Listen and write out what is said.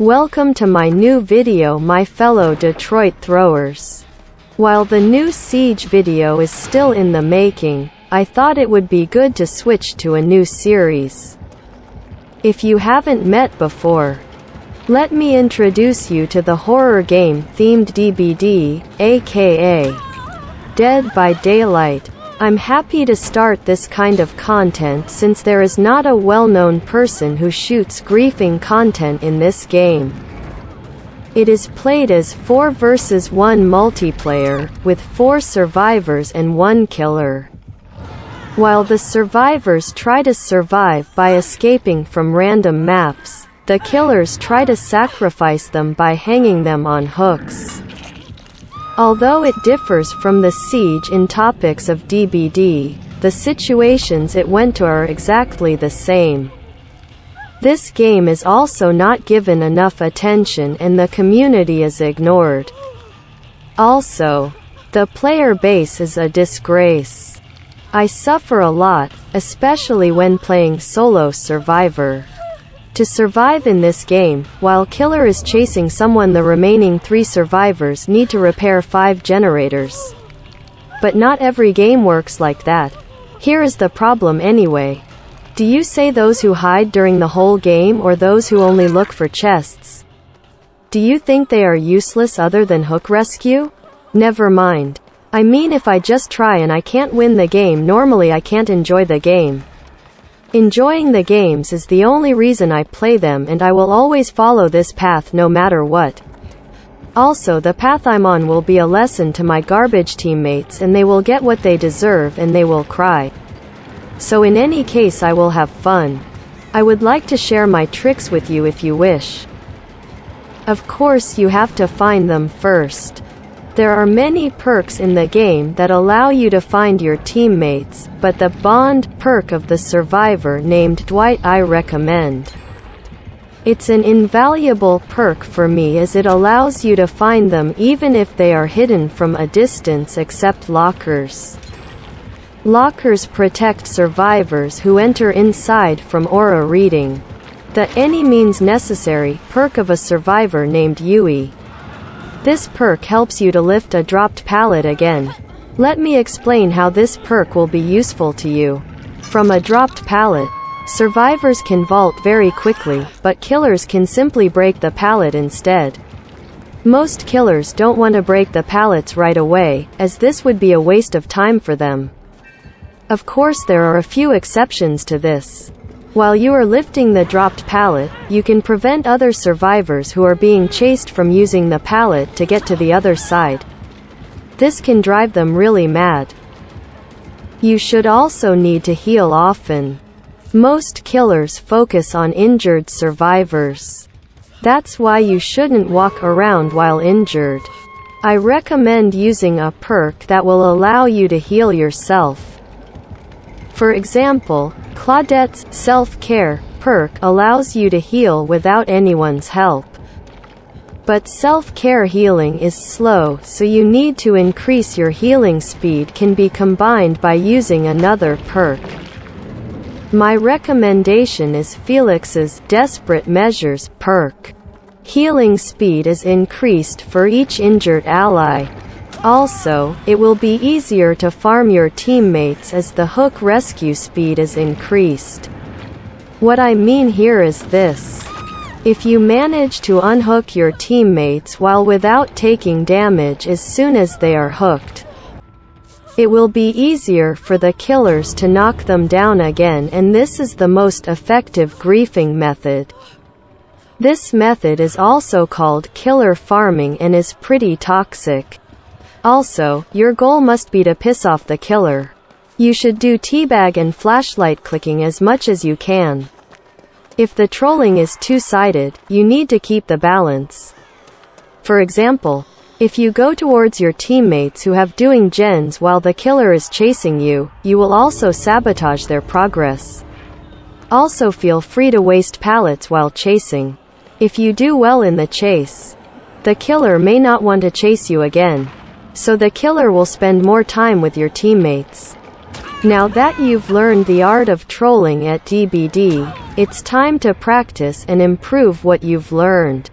Welcome to my new video, my fellow Detroit throwers. While the new Siege video is still in the making, I thought it would be good to switch to a new series. If you haven't met before, let me introduce you to the horror game themed DBD, aka Dead by Daylight. I'm happy to start this kind of content since there is not a well-known person who shoots griefing content in this game. It is played as 4 vs 1 multiplayer, with 4 survivors and 1 killer. While the survivors try to survive by escaping from random maps, the killers try to sacrifice them by hanging them on hooks. Although it differs from the Siege in topics of DBD, the situations it went to are exactly the same. This game is also not given enough attention and the community is ignored. Also, the player base is a disgrace. I suffer a lot, especially when playing solo survivor. To survive in this game, while killer is chasing someone, the remaining 3 survivors need to repair 5 generators. But not every game works like that. Here is the problem anyway. Do you say those who hide during the whole game or those who only look for chests? Do you think they are useless other than hook rescue? Never mind. I mean, if I just try and I can't win the game, normally I can't enjoy the game. Enjoying the games is the only reason I play them, and I will always follow this path no matter what. Also, the path I'm on will be a lesson to my garbage teammates, and they will get what they deserve and they will cry. So in any case, I will have fun. I would like to share my tricks with you if you wish. Of course, you have to find them first. There are many perks in the game that allow you to find your teammates, but the Bond perk of the survivor named Dwight I recommend. It's an invaluable perk for me as it allows you to find them even if they are hidden from a distance, except lockers. Lockers protect survivors who enter inside from aura reading. The Any Means Necessary perk of a survivor named Yui. This perk helps you to lift a dropped pallet again. Let me explain how this perk will be useful to you. From a dropped pallet, survivors can vault very quickly, but killers can simply break the pallet instead. Most killers don't want to break the pallets right away, as this would be a waste of time for them. Of course, there are a few exceptions to this. While you are lifting the dropped pallet, you can prevent other survivors who are being chased from using the pallet to get to the other side. This can drive them really mad. You should also need to heal often. Most killers focus on injured survivors. That's why you shouldn't walk around while injured. I recommend using a perk that will allow you to heal yourself. For example, Claudette's Self-Care perk allows you to heal without anyone's help. But self-care healing is slow, so you need to increase your healing speed can be combined by using another perk. My recommendation is Felix's Desperate Measures perk. Healing speed is increased for each injured ally. Also, it will be easier to farm your teammates as the hook rescue speed is increased. What I mean here is this. If you manage to unhook your teammates while without taking damage as soon as they are hooked, it will be easier for the killers to knock them down again, and this is the most effective griefing method. This method is also called killer farming and is pretty toxic. Also, your goal must be to piss off the killer. You should do teabag and flashlight clicking as much as you can. If the trolling is two-sided, you need to keep the balance. For example, if you go towards your teammates who have doing gens while the killer is chasing you, you will also sabotage their progress. Also, feel free to waste pallets while chasing. If you do well in the chase, the killer may not want to chase you again. So the killer will spend more time with your teammates. Now that you've learned the art of trolling at DBD, it's time to practice and improve what you've learned.